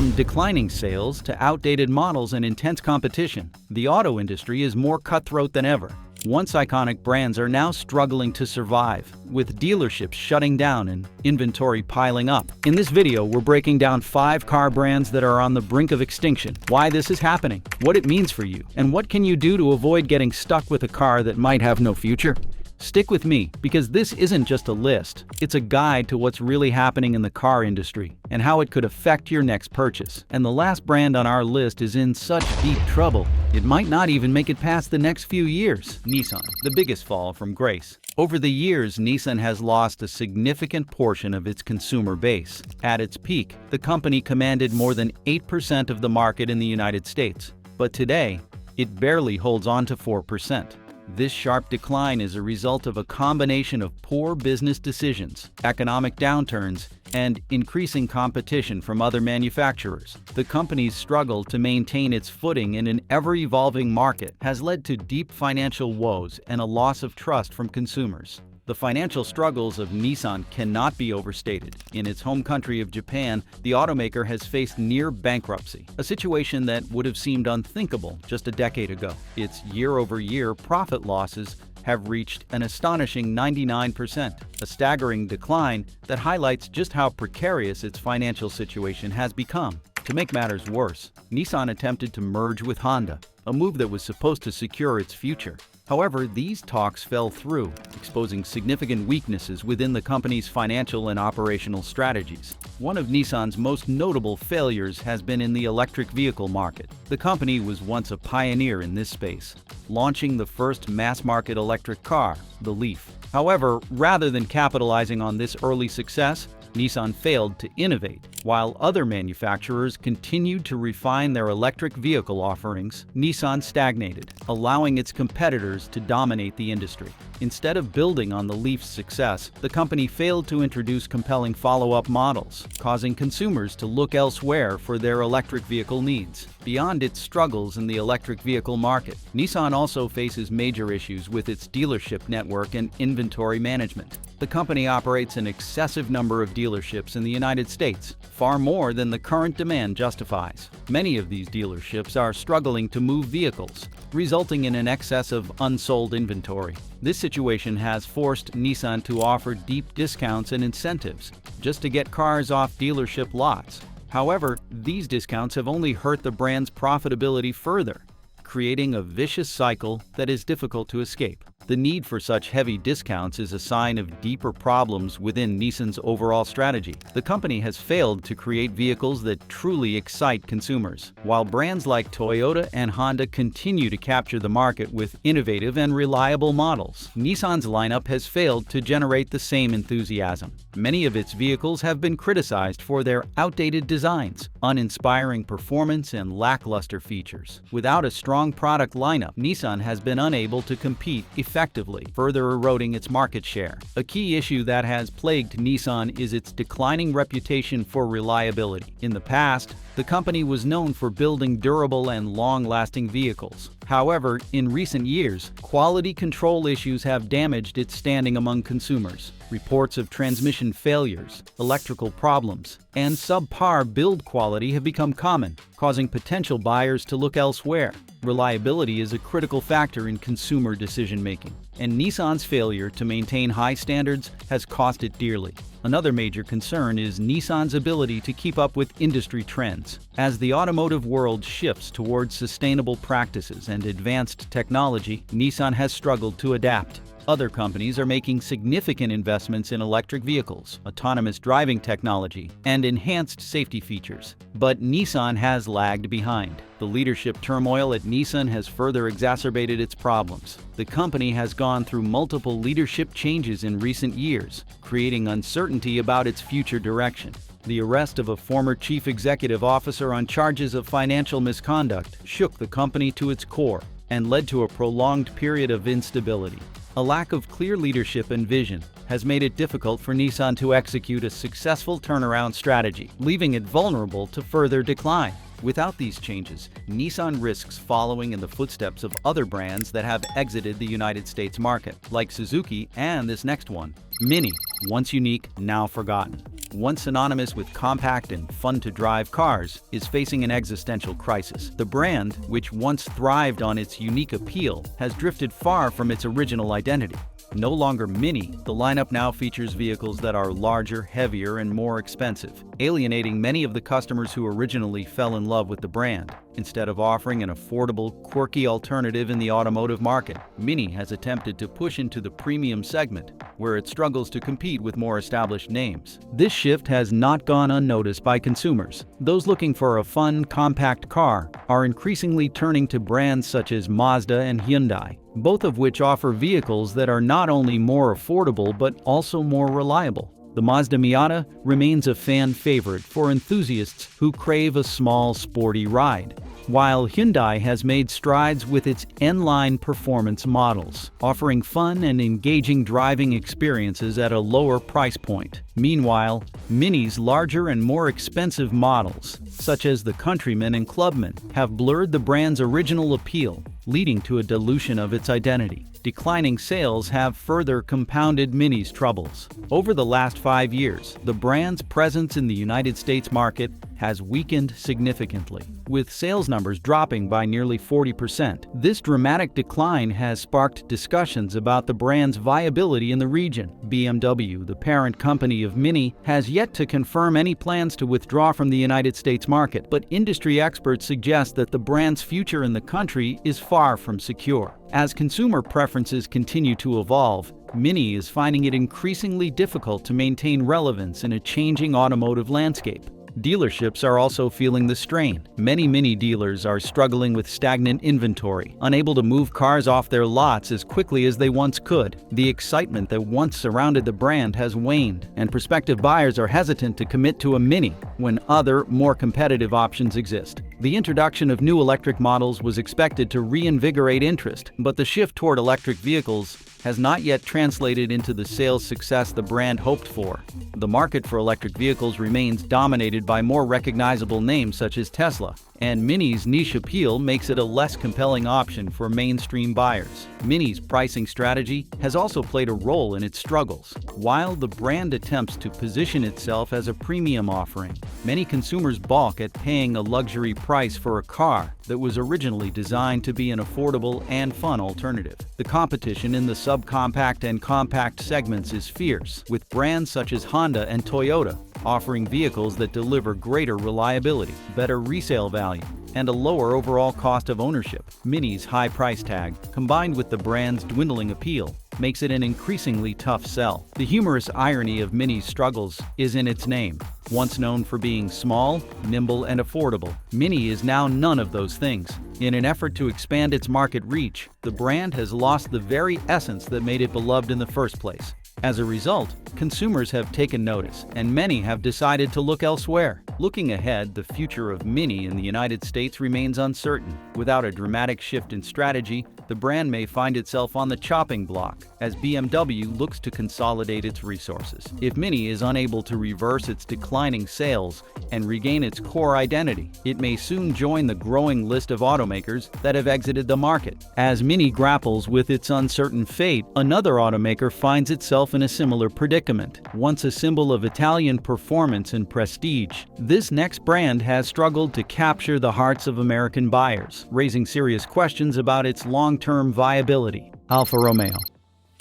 From declining sales to outdated models and intense competition, the auto industry is more cutthroat than ever. Once iconic brands are now struggling to survive, with dealerships shutting down and inventory piling up. In this video, we're breaking down 5 car brands that are on the brink of extinction, why this is happening, what it means for you, and what can you do to avoid getting stuck with a car that might have no future. Stick with me, because this isn't just a list, it's a guide to what's really happening in the car industry and how it could affect your next purchase. And the last brand on our list is in such deep trouble, it might not even make it past the next few years. Nissan, the biggest fall from grace. Over the years, Nissan has lost a significant portion of its consumer base. At its peak, the company commanded more than 8% of the market in the United States, but today, it barely holds on to 4%. This sharp decline is a result of a combination of poor business decisions, economic downturns, and increasing competition from other manufacturers. The company's struggle to maintain its footing in an ever-evolving market has led to deep financial woes and a loss of trust from consumers. The financial struggles of Nissan cannot be overstated. In its home country of Japan, the automaker has faced near bankruptcy, a situation that would have seemed unthinkable just a decade ago. Its year-over-year profit losses have reached an astonishing 99%, a staggering decline that highlights just how precarious its financial situation has become. To make matters worse, Nissan attempted to merge with Honda, a move that was supposed to secure its future. However, these talks fell through, exposing significant weaknesses within the company's financial and operational strategies. One of Nissan's most notable failures has been in the electric vehicle market. The company was once a pioneer in this space, launching the first mass-market electric car, the Leaf. However, rather than capitalizing on this early success, Nissan failed to innovate. While other manufacturers continued to refine their electric vehicle offerings, Nissan stagnated, allowing its competitors to dominate the industry. Instead of building on the Leaf's success, the company failed to introduce compelling follow-up models, causing consumers to look elsewhere for their electric vehicle needs. Beyond its struggles in the electric vehicle market, Nissan also faces major issues with its dealership network and inventory management. The company operates an excessive number of dealerships in the United States, far more than the current demand justifies. Many of these dealerships are struggling to move vehicles, resulting in an excess of unsold inventory. This situation has forced Nissan to offer deep discounts and incentives just to get cars off dealership lots. However, these discounts have only hurt the brand's profitability further, creating a vicious cycle that is difficult to escape. The need for such heavy discounts is a sign of deeper problems within Nissan's overall strategy. The company has failed to create vehicles that truly excite consumers. While brands like Toyota and Honda continue to capture the market with innovative and reliable models, Nissan's lineup has failed to generate the same enthusiasm. Many of its vehicles have been criticized for their outdated designs, uninspiring performance, and lackluster features. Without a strong product lineup, Nissan has been unable to compete effectively, further eroding its market share. A key issue that has plagued Nissan is its declining reputation for reliability. In the past, the company was known for building durable and long-lasting vehicles. However, in recent years, quality control issues have damaged its standing among consumers. Reports of transmission failures, electrical problems, and subpar build quality have become common, causing potential buyers to look elsewhere. Reliability is a critical factor in consumer decision-making, and Nissan's failure to maintain high standards has cost it dearly. Another major concern is Nissan's ability to keep up with industry trends. As the automotive world shifts towards sustainable practices and advanced technology, Nissan has struggled to adapt. Other companies are making significant investments in electric vehicles, autonomous driving technology, and enhanced safety features. But Nissan has lagged behind. The leadership turmoil at Nissan has further exacerbated its problems. The company has gone through multiple leadership changes in recent years, creating uncertainty about its future direction. The arrest of a former chief executive officer on charges of financial misconduct shook the company to its core and led to a prolonged period of instability. A lack of clear leadership and vision has made it difficult for Nissan to execute a successful turnaround strategy, leaving it vulnerable to further decline. Without these changes, Nissan risks following in the footsteps of other brands that have exited the United States market, like Suzuki and this next one, Mini, once unique, now forgotten. once synonymous with compact and fun-to-drive cars, is facing an existential crisis. The brand, which once thrived on its unique appeal, has drifted far from its original identity. No longer Mini, the lineup now features vehicles that are larger, heavier, and more expensive, alienating many of the customers who originally fell in love with the brand. Instead of offering an affordable, quirky alternative in the automotive market, Mini has attempted to push into the premium segment, where it struggles to compete with more established names. This shift has not gone unnoticed by consumers. Those looking for a fun, compact car are increasingly turning to brands such as Mazda and Hyundai, both of which offer vehicles that are not only more affordable but also more reliable. The Mazda Miata remains a fan favorite for enthusiasts who crave a small, sporty ride, while Hyundai has made strides with its N-line performance models, offering fun and engaging driving experiences at a lower price point. Meanwhile, Mini's larger and more expensive models, such as the Countryman and Clubman, have blurred the brand's original appeal, leading to a dilution of its identity. Declining sales have further compounded Mini's troubles. Over the last 5 years, the brand's presence in the United States market has weakened significantly, with sales numbers dropping by nearly 40%. This dramatic decline has sparked discussions about the brand's viability in the region. BMW, the parent company of Mini, has yet to confirm any plans to withdraw from the United States market, but industry experts suggest that the brand's future in the country is far from secure. As consumer preferences continue to evolve, Mini is finding it increasingly difficult to maintain relevance in a changing automotive landscape. Dealerships are also feeling the strain. Many Mini dealers are struggling with stagnant inventory, unable to move cars off their lots as quickly as they once could. The excitement that once surrounded the brand has waned, and prospective buyers are hesitant to commit to a Mini when other, more competitive options exist. The introduction of new electric models was expected to reinvigorate interest, but the shift toward electric vehicles has not yet translated into the sales success the brand hoped for. The market for electric vehicles remains dominated by more recognizable names such as Tesla, and Mini's niche appeal makes it a less compelling option for mainstream buyers. Mini's pricing strategy has also played a role in its struggles. While the brand attempts to position itself as a premium offering, many consumers balk at paying a luxury price for a car that was originally designed to be an affordable and fun alternative. The competition in the subcompact and compact segments is fierce, with brands such as Honda and Toyota offering vehicles that deliver greater reliability, better resale value, and a lower overall cost of ownership. Mini's high price tag, combined with the brand's dwindling appeal, makes it an increasingly tough sell. The humorous irony of Mini's struggles is in its name. Once known for being small, nimble, and affordable, Mini is now none of those things. In an effort to expand its market reach, the brand has lost the very essence that made it beloved in the first place. As a result, consumers have taken notice, and many have decided to look elsewhere. Looking ahead, the future of Mini in the United States remains uncertain. Without a dramatic shift in strategy, the brand may find itself on the chopping block as BMW looks to consolidate its resources. If Mini is unable to reverse its declining sales and regain its core identity, it may soon join the growing list of automakers that have exited the market. As Mini grapples with its uncertain fate, another automaker finds itself in a similar predicament. Once a symbol of Italian performance and prestige, this next brand has struggled to capture the hearts of American buyers, raising serious questions about its long-term viability. Alfa Romeo.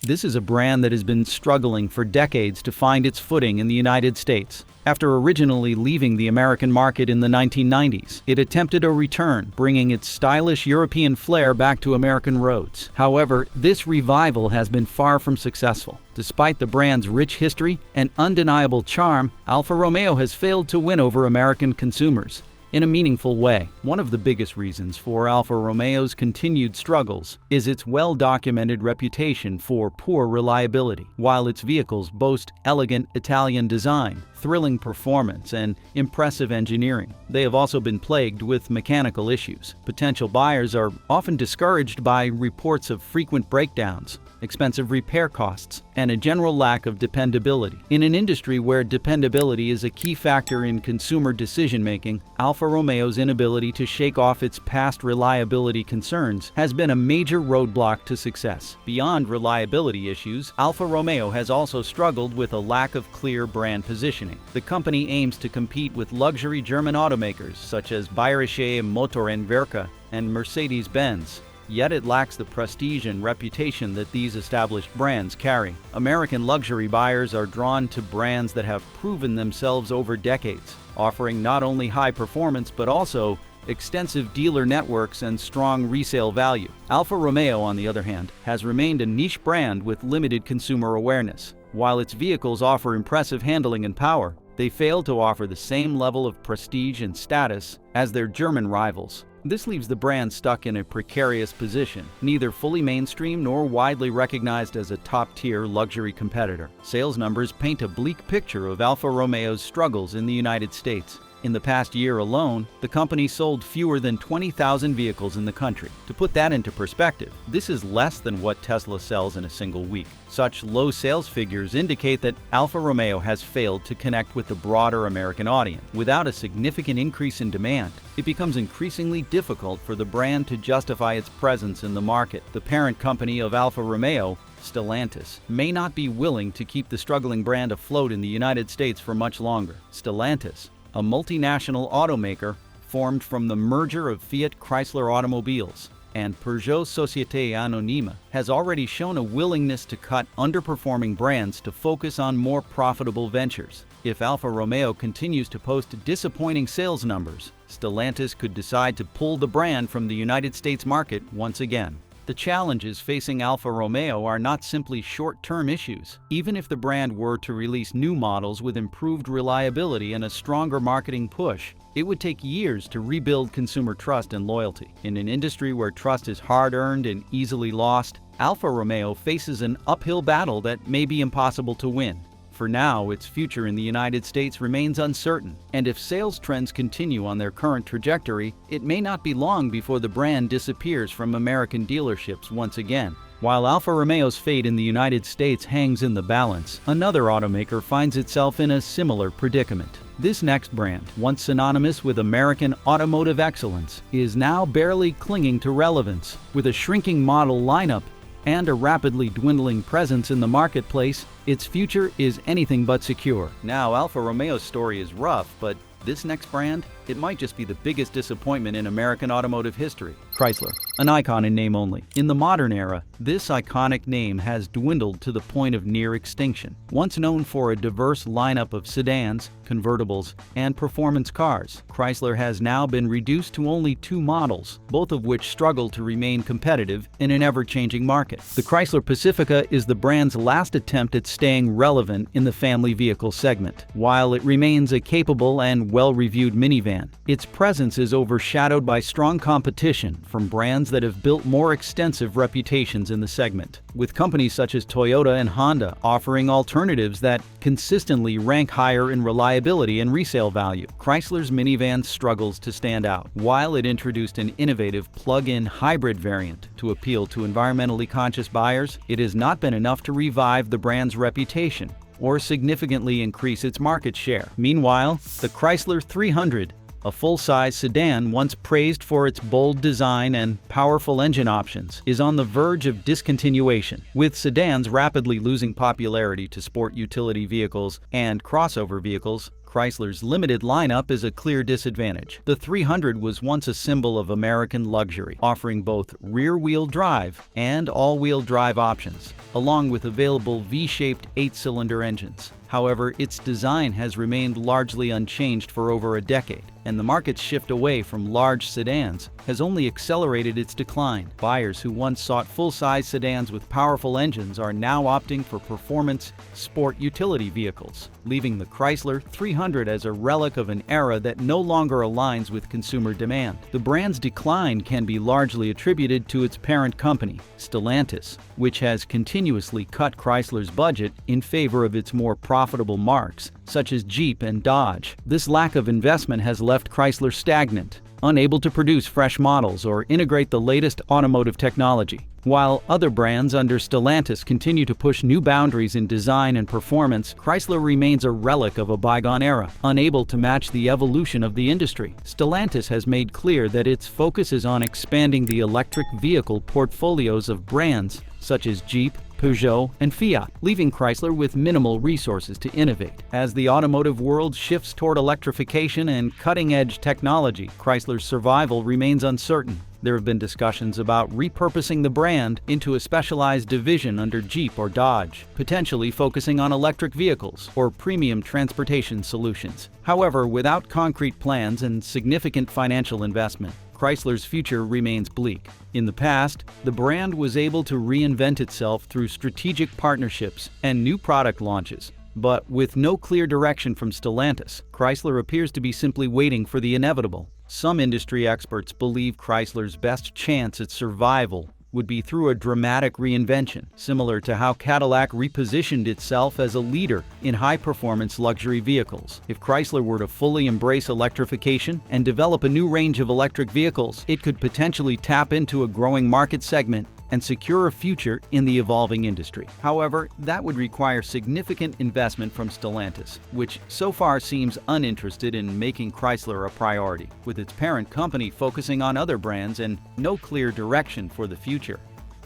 This is a brand that has been struggling for decades to find its footing in the United States. After originally leaving the American market in the 1990s, it attempted a return, bringing its stylish European flair back to American roads. However, this revival has been far from successful. Despite the brand's rich history and undeniable charm, Alfa Romeo has failed to win over American consumers in a meaningful way. One of the biggest reasons for Alfa Romeo's continued struggles is its well-documented reputation for poor reliability. While its vehicles boast elegant Italian design, thrilling performance, and impressive engineering, they have also been plagued with mechanical issues. Potential buyers are often discouraged by reports of frequent breakdowns, expensive repair costs, and a general lack of dependability. In an industry where dependability is a key factor in consumer decision-making, Alfa Romeo's inability to shake off its past reliability concerns has been a major roadblock to success. Beyond reliability issues, Alfa Romeo has also struggled with a lack of clear brand positioning. The company aims to compete with luxury German automakers such as Bayerische Motorenwerke and Mercedes-Benz, yet it lacks the prestige and reputation that these established brands carry. American luxury buyers are drawn to brands that have proven themselves over decades, offering not only high performance but also extensive dealer networks and strong resale value. Alfa Romeo, on the other hand, has remained a niche brand with limited consumer awareness. While its vehicles offer impressive handling and power, they fail to offer the same level of prestige and status as their German rivals. This leaves the brand stuck in a precarious position, neither fully mainstream nor widely recognized as a top-tier luxury competitor. Sales numbers paint a bleak picture of Alfa Romeo's struggles in the United States. In the past year alone, the company sold fewer than 20,000 vehicles in the country. To put that into perspective, this is less than what Tesla sells in a single week. Such low sales figures indicate that Alfa Romeo has failed to connect with the broader American audience. Without a significant increase in demand, it becomes increasingly difficult for the brand to justify its presence in the market. The parent company of Alfa Romeo, Stellantis, may not be willing to keep the struggling brand afloat in the United States for much longer. Stellantis, a multinational automaker formed from the merger of Fiat Chrysler Automobiles and Peugeot Société Anonyme, has already shown a willingness to cut underperforming brands to focus on more profitable ventures. If Alfa Romeo continues to post disappointing sales numbers, Stellantis could decide to pull the brand from the United States market once again. The challenges facing Alfa Romeo are not simply short-term issues. Even if the brand were to release new models with improved reliability and a stronger marketing push, it would take years to rebuild consumer trust and loyalty. In an industry where trust is hard-earned and easily lost, Alfa Romeo faces an uphill battle that may be impossible to win. For now, its future in the United States remains uncertain, and if sales trends continue on their current trajectory, it may not be long before the brand disappears from American dealerships once again. While Alfa Romeo's fate in the United States hangs in the balance, another automaker finds itself in a similar predicament. This next brand, once synonymous with American automotive excellence, is now barely clinging to relevance. With a shrinking model lineup and a rapidly dwindling presence in the marketplace, its future is anything but secure. Now, Alfa Romeo's story is rough, but this next brand, it might just be the biggest disappointment in American automotive history. Chrysler, an icon in name only. In the modern era, this iconic name has dwindled to the point of near extinction. Once known for a diverse lineup of sedans, convertibles, and performance cars, Chrysler has now been reduced to only 2 models, both of which struggle to remain competitive in an ever-changing market. The Chrysler Pacifica is the brand's last attempt at staying relevant in the family vehicle segment. While it remains a capable and well-reviewed minivan, its presence is overshadowed by strong competition from brands that have built more extensive reputations in the segment, with companies such as Toyota and Honda offering alternatives that consistently rank higher in reliability and resale value. Chrysler's minivan struggles to stand out. While it introduced an innovative plug-in hybrid variant to appeal to environmentally conscious buyers, it has not been enough to revive the brand's reputation or significantly increase its market share. Meanwhile, the Chrysler 300, a full-size sedan once praised for its bold design and powerful engine options, is on the verge of discontinuation. With sedans rapidly losing popularity to sport utility vehicles and crossover vehicles, Chrysler's limited lineup is a clear disadvantage. The 300 was once a symbol of American luxury, offering both rear-wheel drive and all-wheel drive options, along with available V-shaped 8-cylinder engines. However, its design has remained largely unchanged for over a decade, and the market's shift away from large sedans has only accelerated its decline. Buyers who once sought full-size sedans with powerful engines are now opting for performance sport utility vehicles, leaving the Chrysler 300 as a relic of an era that no longer aligns with consumer demand. The brand's decline can be largely attributed to its parent company, Stellantis, which has continuously cut Chrysler's budget in favor of its more profitable marques, such as Jeep and Dodge. This lack of investment has left Chrysler stagnant, unable to produce fresh models or integrate the latest automotive technology. While other brands under Stellantis continue to push new boundaries in design and performance, Chrysler remains a relic of a bygone era, unable to match the evolution of the industry. Stellantis has made clear that its focus is on expanding the electric vehicle portfolios of brands such as Jeep, Peugeot, and Fiat, leaving Chrysler with minimal resources to innovate. As the automotive world shifts toward electrification and cutting-edge technology, Chrysler's survival remains uncertain. There have been discussions about repurposing the brand into a specialized division under Jeep or Dodge, potentially focusing on electric vehicles or premium transportation solutions. However, without concrete plans and significant financial investment, Chrysler's future remains bleak. In the past, the brand was able to reinvent itself through strategic partnerships and new product launches. But with no clear direction from Stellantis, Chrysler appears to be simply waiting for the inevitable. Some industry experts believe Chrysler's best chance at survival would be through a dramatic reinvention, similar to how Cadillac repositioned itself as a leader in high-performance luxury vehicles. If Chrysler were to fully embrace electrification and develop a new range of electric vehicles, it could potentially tap into a growing market segment and secure a future in the evolving industry. However, that would require significant investment from Stellantis, which so far seems uninterested in making Chrysler a priority, with its parent company focusing on other brands and no clear direction for the future.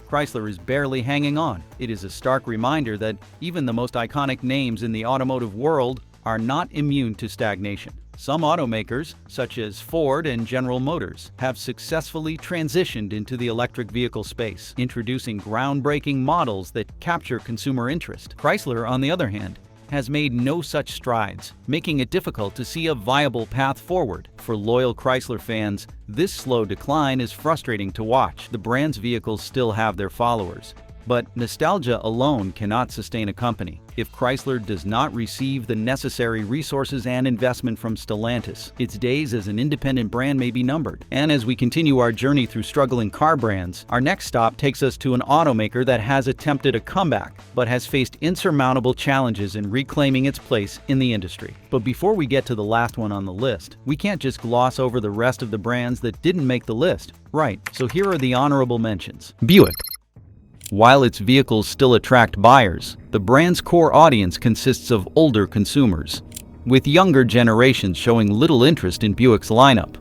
Chrysler is barely hanging on. It is a stark reminder that even the most iconic names in the automotive world are not immune to stagnation. Some automakers, such as Ford and General Motors, have successfully transitioned into the electric vehicle space, introducing groundbreaking models that capture consumer interest. Chrysler, on the other hand, has made no such strides, making it difficult to see a viable path forward. For loyal Chrysler fans, this slow decline is frustrating to watch. The brand's vehicles still have their followers, but nostalgia alone cannot sustain a company. If Chrysler does not receive the necessary resources and investment from Stellantis, its days as an independent brand may be numbered. And as we continue our journey through struggling car brands, our next stop takes us to an automaker that has attempted a comeback, but has faced insurmountable challenges in reclaiming its place in the industry. But before we get to the last one on the list, we can't just gloss over the rest of the brands that didn't make the list. Right, so here are the honorable mentions. Buick. While its vehicles still attract buyers, the brand's core audience consists of older consumers, with younger generations showing little interest in Buick's lineup.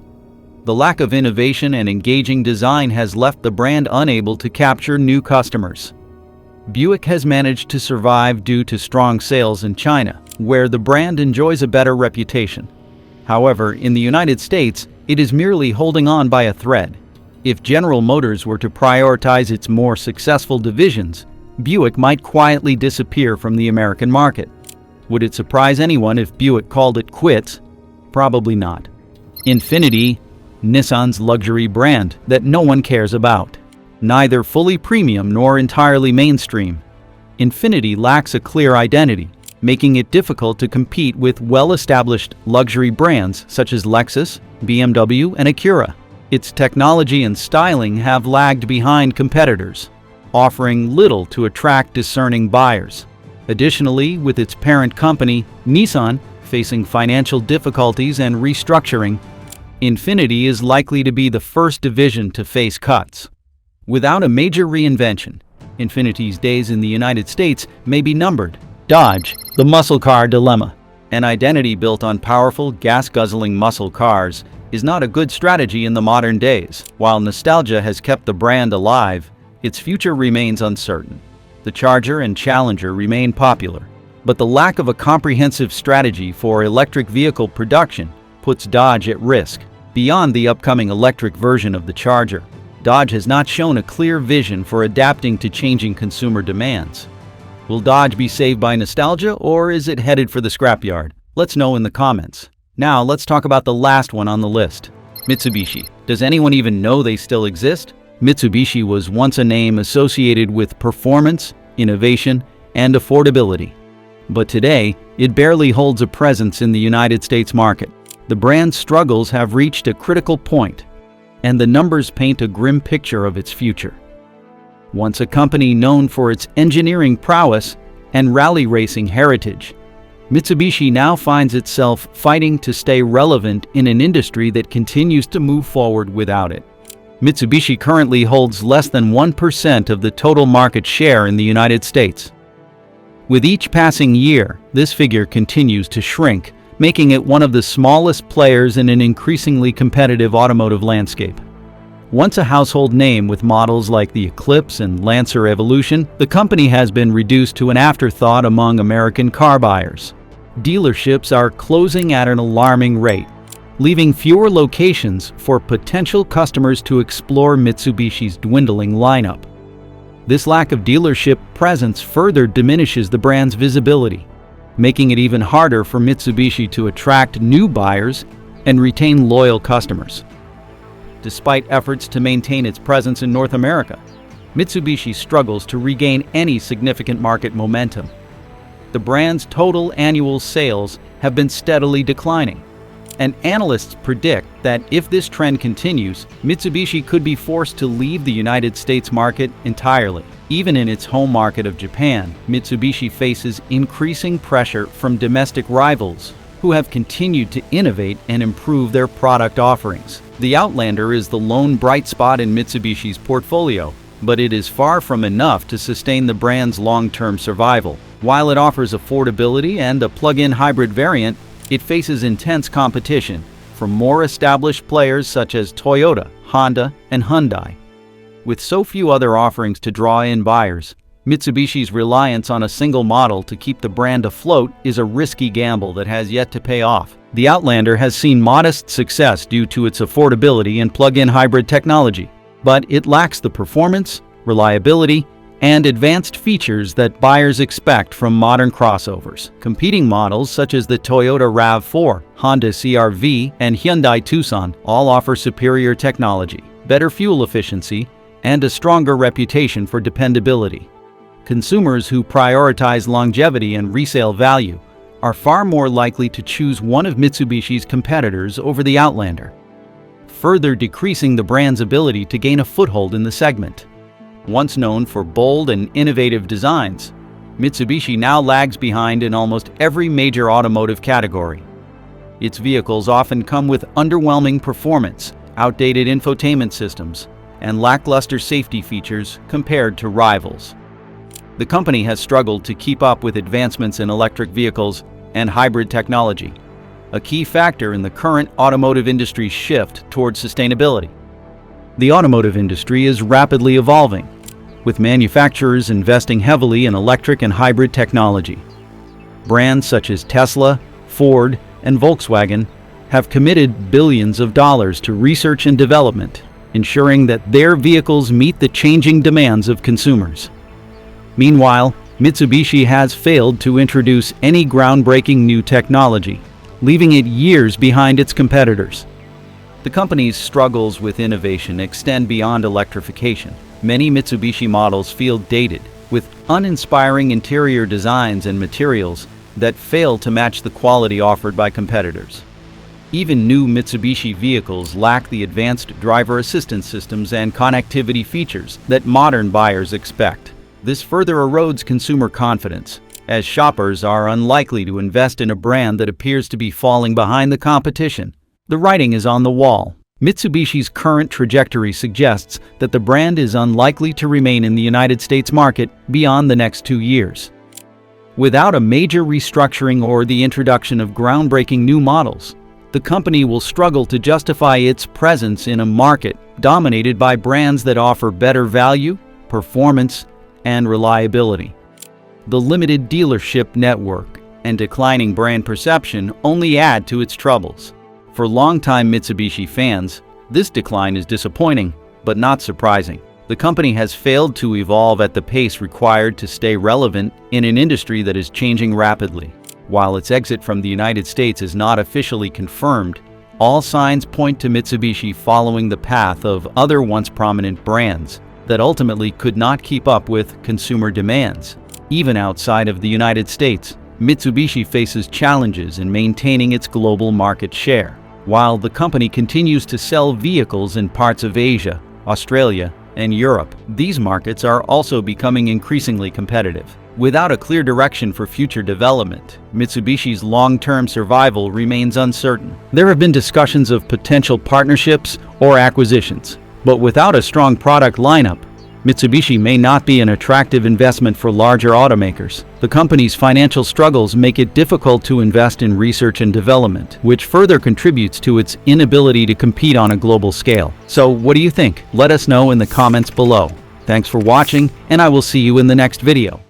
The lack of innovation and engaging design has left the brand unable to capture new customers. Buick has managed to survive due to strong sales in China, where the brand enjoys a better reputation. However, in the United States, it is merely holding on by a thread. If General Motors were to prioritize its more successful divisions, Buick might quietly disappear from the American market. Would it surprise anyone if Buick called it quits? Probably not. Infiniti, Nissan's luxury brand that no one cares about. Neither fully premium nor entirely mainstream, Infiniti lacks a clear identity, making it difficult to compete with well-established luxury brands such as Lexus, BMW, and Acura. Its technology and styling have lagged behind competitors, offering little to attract discerning buyers. Additionally, with its parent company, Nissan, facing financial difficulties and restructuring, Infiniti is likely to be the first division to face cuts. Without a major reinvention, Infiniti's days in the United States may be numbered. Dodge, the muscle car dilemma. An identity built on powerful, gas-guzzling muscle cars is not a good strategy in the modern days. While nostalgia has kept the brand alive, its future remains uncertain. The Charger and Challenger remain popular, but the lack of a comprehensive strategy for electric vehicle production puts Dodge at risk. Beyond the upcoming electric version of the Charger, Dodge has not shown a clear vision for adapting to changing consumer demands. Will Dodge be saved by nostalgia, or is it headed for the scrapyard? Let's know in the comments. Now let's talk about the last one on the list. Mitsubishi. Does anyone even know they still exist? Mitsubishi was once a name associated with performance, innovation, and affordability. But today, it barely holds a presence in the United States market. The brand's struggles have reached a critical point, and the numbers paint a grim picture of its future. Once a company known for its engineering prowess and rally racing heritage, Mitsubishi now finds itself fighting to stay relevant in an industry that continues to move forward without it. Mitsubishi currently holds less than 1% of the total market share in the United States. With each passing year, this figure continues to shrink, making it one of the smallest players in an increasingly competitive automotive landscape. Once a household name with models like the Eclipse and Lancer Evolution, the company has been reduced to an afterthought among American car buyers. Dealerships are closing at an alarming rate, leaving fewer locations for potential customers to explore Mitsubishi's dwindling lineup. This lack of dealership presence further diminishes the brand's visibility, making it even harder for Mitsubishi to attract new buyers and retain loyal customers. Despite efforts to maintain its presence in North America, Mitsubishi struggles to regain any significant market momentum. The brand's total annual sales have been steadily declining, and analysts predict that if this trend continues, Mitsubishi could be forced to leave the United States market entirely. Even in its home market of Japan, Mitsubishi faces increasing pressure from domestic rivals who have continued to innovate and improve their product offerings. The Outlander is the lone bright spot in Mitsubishi's portfolio, but it is far from enough to sustain the brand's long-term survival. While it offers affordability and a plug-in hybrid variant, it faces intense competition from more established players such as Toyota, Honda, and Hyundai. With so few other offerings to draw in buyers, Mitsubishi's reliance on a single model to keep the brand afloat is a risky gamble that has yet to pay off. The Outlander has seen modest success due to its affordability and plug-in hybrid technology, but it lacks the performance, reliability, and advanced features that buyers expect from modern crossovers. Competing models such as the Toyota RAV4, Honda CR-V, and Hyundai Tucson all offer superior technology, better fuel efficiency, and a stronger reputation for dependability. Consumers who prioritize longevity and resale value are far more likely to choose one of Mitsubishi's competitors over the Outlander, further decreasing the brand's ability to gain a foothold in the segment. Once known for bold and innovative designs, Mitsubishi now lags behind in almost every major automotive category. Its vehicles often come with underwhelming performance, outdated infotainment systems, and lackluster safety features compared to rivals. The company has struggled to keep up with advancements in electric vehicles and hybrid technology, a key factor in the current automotive industry's shift towards sustainability. The automotive industry is rapidly evolving, with manufacturers investing heavily in electric and hybrid technology. Brands such as Tesla, Ford, and Volkswagen have committed billions of dollars to research and development, ensuring that their vehicles meet the changing demands of consumers. Meanwhile, Mitsubishi has failed to introduce any groundbreaking new technology, leaving it years behind its competitors. The company's struggles with innovation extend beyond electrification. Many Mitsubishi models feel dated, with uninspiring interior designs and materials that fail to match the quality offered by competitors. Even new Mitsubishi vehicles lack the advanced driver assistance systems and connectivity features that modern buyers expect. This further erodes consumer confidence, as shoppers are unlikely to invest in a brand that appears to be falling behind the competition. The writing is on the wall. Mitsubishi's current trajectory suggests that the brand is unlikely to remain in the United States market beyond the next 2 years. Without a major restructuring or the introduction of groundbreaking new models, the company will struggle to justify its presence in a market dominated by brands that offer better value, performance, and reliability. The limited dealership network and declining brand perception only add to its troubles. For longtime Mitsubishi fans, this decline is disappointing, but not surprising. The company has failed to evolve at the pace required to stay relevant in an industry that is changing rapidly. While its exit from the United States is not officially confirmed, all signs point to Mitsubishi following the path of other once prominent brands that ultimately could not keep up with consumer demands. Even outside of the United States, Mitsubishi faces challenges in maintaining its global market share. While the company continues to sell vehicles in parts of Asia, Australia, and Europe, these markets are also becoming increasingly competitive. Without a clear direction for future development, Mitsubishi's long-term survival remains uncertain. There have been discussions of potential partnerships or acquisitions, but without a strong product lineup, Mitsubishi may not be an attractive investment for larger automakers. The company's financial struggles make it difficult to invest in research and development, which further contributes to its inability to compete on a global scale. So, what do you think? Let us know in the comments below. Thanks for watching, and I will see you in the next video.